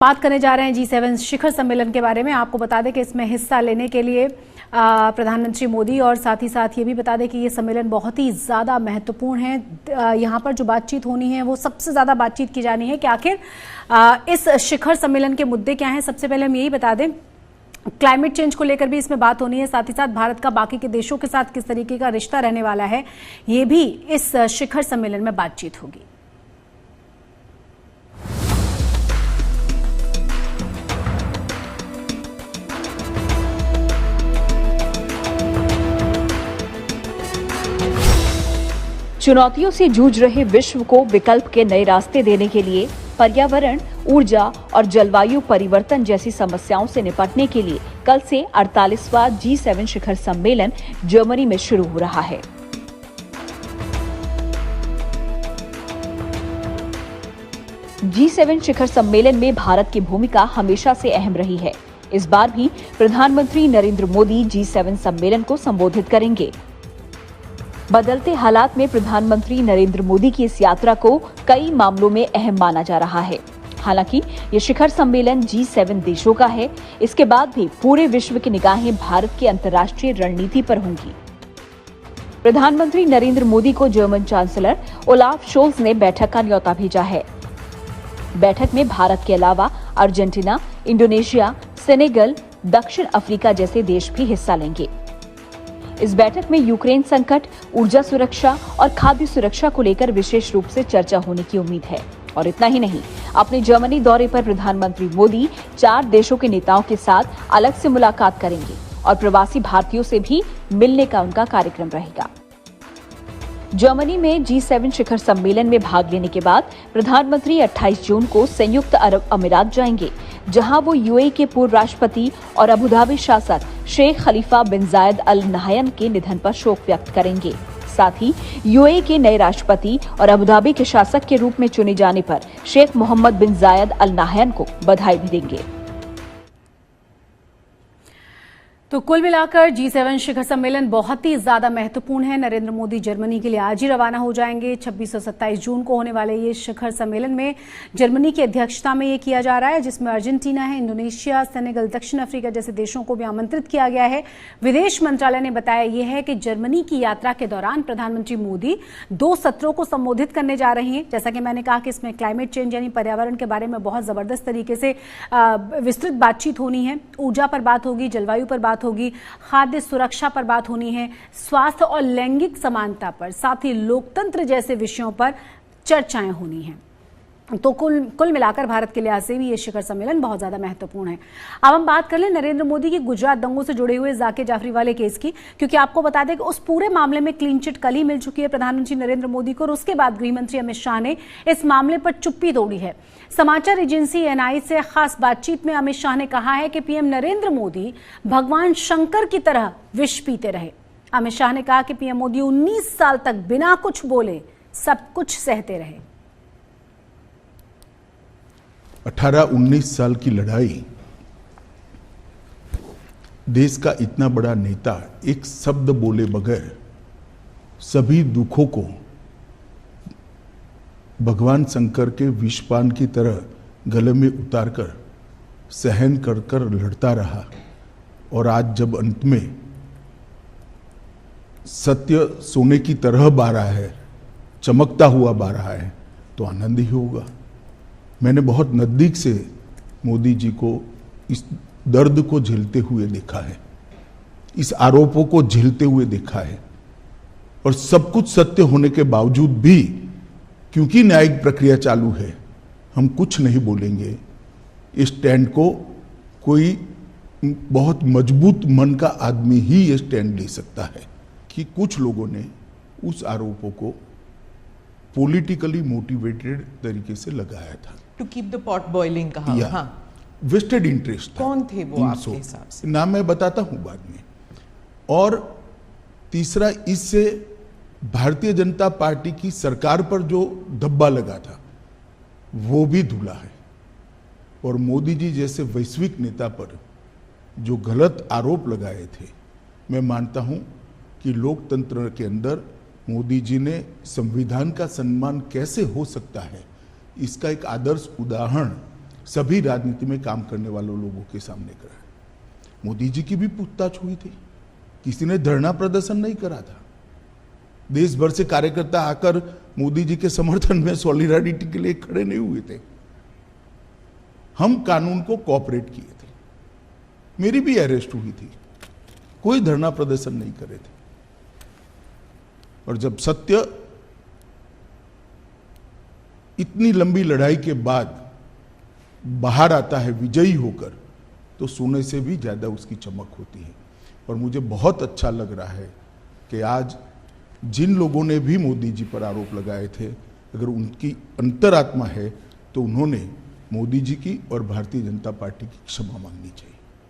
बात करने जा रहे हैं G7 शिखर सम्मेलन के बारे में। आपको बता दें कि इसमें हिस्सा लेने के लिए प्रधानमंत्री मोदी और साथ ही साथ ये भी बता दें कि ये सम्मेलन बहुत ही ज़्यादा महत्वपूर्ण है। यहाँ पर जो बातचीत होनी है वो सबसे ज़्यादा बातचीत की जानी है कि आखिर इस शिखर सम्मेलन के मुद्दे क्या हैं। सबसे पहले हम यही बता दें, क्लाइमेट चेंज को लेकर भी इसमें बात होनी है, साथ ही साथ भारत का बाकी के देशों के साथ किस तरीके का रिश्ता रहने वाला है, ये भी इस शिखर सम्मेलन में बातचीत होगी। चुनौतियों से जूझ रहे विश्व को विकल्प के नए रास्ते देने के लिए पर्यावरण, ऊर्जा और जलवायु परिवर्तन जैसी समस्याओं से निपटने के लिए कल से 48वां G7 शिखर सम्मेलन जर्मनी में शुरू हो रहा है। G7 शिखर सम्मेलन में भारत की भूमिका हमेशा से अहम रही है। इस बार भी प्रधानमंत्री नरेंद्र मोदी G7 सम्मेलन को संबोधित करेंगे। बदलते हालात में प्रधानमंत्री नरेंद्र मोदी की इस यात्रा को कई मामलों में अहम माना जा रहा है। हालांकि ये शिखर सम्मेलन G7 देशों का है, इसके बाद भी पूरे विश्व की निगाहें भारत की अंतर्राष्ट्रीय रणनीति पर होंगी। प्रधानमंत्री नरेंद्र मोदी को जर्मन चांसलर ओलाफ शोल्ज ने बैठक का न्योता भेजा है। बैठक में भारत के अलावा अर्जेंटीना, इंडोनेशिया, सेनेगल, दक्षिण अफ्रीका जैसे देश भी हिस्सा लेंगे। इस बैठक में यूक्रेन संकट, ऊर्जा सुरक्षा और खाद्य सुरक्षा को लेकर विशेष रूप से चर्चा होने की उम्मीद है। और इतना ही नहीं, अपने जर्मनी दौरे पर प्रधानमंत्री मोदी 4 देशों के नेताओं के साथ अलग से मुलाकात करेंगे और प्रवासी भारतीयों से भी मिलने का उनका कार्यक्रम रहेगा। जर्मनी में G7 शिखर सम्मेलन में भाग लेने के बाद प्रधानमंत्री 28 जून को संयुक्त अरब अमीरात जाएंगे, जहां वो यूएई के पूर्व राष्ट्रपति और अबुधाबी शासक शेख खलीफा बिन जायद अल नाहयान के निधन पर शोक व्यक्त करेंगे। साथ ही यूएई के नए राष्ट्रपति और अबुधाबी के शासक के रूप में चुने जाने पर शेख मोहम्मद बिन जायद अल नाहयान को बधाई भी देंगे। तो कुल मिलाकर G7 शिखर सम्मेलन बहुत ही ज्यादा महत्वपूर्ण है। नरेंद्र मोदी जर्मनी के लिए आज ही रवाना हो जाएंगे। 26 और 27 जून को होने वाले ये शिखर सम्मेलन में जर्मनी की अध्यक्षता में ये किया जा रहा है, जिसमें अर्जेंटीना है, इंडोनेशिया, सेनेगल, दक्षिण अफ्रीका जैसे देशों को भी आमंत्रित किया गया है। विदेश मंत्रालय ने बताया यह है कि जर्मनी की यात्रा के दौरान प्रधानमंत्री मोदी 2 सत्रों को संबोधित करने जा रहे हैं। जैसा कि मैंने कहा कि इसमें क्लाइमेट चेंज यानी पर्यावरण के बारे में बहुत जबरदस्त तरीके से विस्तृत बातचीत होनी है। ऊर्जा पर बात होगी, जलवायु पर बात होगी, खाद्य सुरक्षा पर बात होनी है, स्वास्थ्य और लैंगिक समानता पर, साथ ही लोकतंत्र जैसे विषयों पर चर्चाएं होनी हैं। तो कुल मिलाकर भारत के लिहाज से भी ये शिखर सम्मेलन बहुत ज्यादा महत्वपूर्ण है। अब हम बात कर लें नरेंद्र मोदी की गुजरात दंगों से जुड़े हुए जाकिर जाफरी वाले केस की, क्योंकि आपको बता दें कि उस पूरे मामले में क्लीन चिट कल ही मिल चुकी है प्रधानमंत्री नरेंद्र मोदी को, और उसके बाद गृहमंत्री अमित शाह ने इस मामले पर चुप्पी तोड़ी है। समाचार एजेंसी एनआई से खास बातचीत में अमित शाह ने कहा है कि पीएम नरेंद्र मोदी भगवान शंकर की तरह विष पीते रहे। अमित शाह ने कहा कि पीएम मोदी 19 साल तक बिना कुछ बोले सब कुछ सहते रहे। 18-19 साल की लड़ाई, देश का इतना बड़ा नेता एक शब्द बोले बगैर सभी दुखों को भगवान शंकर के विषपान की तरह गले में उतारकर सहन कर कर लड़ता रहा, और आज जब अंत में सत्य सोने की तरह बार रहा है, चमकता हुआ बार रहा है, तो आनंद ही होगा। मैंने बहुत नजदीक से मोदी जी को इस दर्द को झेलते हुए देखा है, इस आरोपों को झेलते हुए देखा है, और सब कुछ सत्य होने के बावजूद भी क्योंकि न्यायिक प्रक्रिया चालू है, हम कुछ नहीं बोलेंगे। इस स्टैंड को कोई बहुत मजबूत मन का आदमी ही ये स्टैंड ले सकता है कि कुछ लोगों ने उस आरोपों को पॉलिटिकली मोटिवेटेड तरीके से लगाया था। To keep the pot boiling कहा। हाँ, वेस्टेड इंटरेस्ट। कौन थे वो आपके हिसाब से? नाम मैं बताता हूं बाद में। और तीसरा, इससे भारतीय जनता पार्टी की सरकार पर जो धब्बा लगा था वो भी धुला है, और मोदी जी जैसे वैश्विक नेता पर जो गलत आरोप लगाए थे, मैं मानता हूं कि लोकतंत्र के अंदर मोदी जी ने संविधान का सम्मान कैसे हो सकता है, इसका एक आदर्श उदाहरण सभी राजनीति में काम करने वालों लोगों के सामने करा है। मोदी जी की भी पूछताछ हुई थी, किसी ने धरना प्रदर्शन नहीं करा था। देश भर से कार्यकर्ता आकर मोदी जी के समर्थन में सॉलिडारिटी के लिए खड़े नहीं हुए थे। हम कानून को कोऑपरेट किए थे। मेरी भी अरेस्ट हुई थी, कोई धरना प्रदर्शन नहीं करे थे। और जब सत्य इतनी लंबी लड़ाई के बाद बाहर आता है विजयी होकर, तो सोने से भी ज्यादा उसकी चमक होती है। और मुझे बहुत अच्छा लग रहा है कि आज जिन लोगों ने भी मोदी जी पर आरोप लगाए थे, अगर उनकी अंतरात्मा है तो उन्होंने मोदी जी की और भारतीय जनता पार्टी की क्षमा मांगनी चाहिए।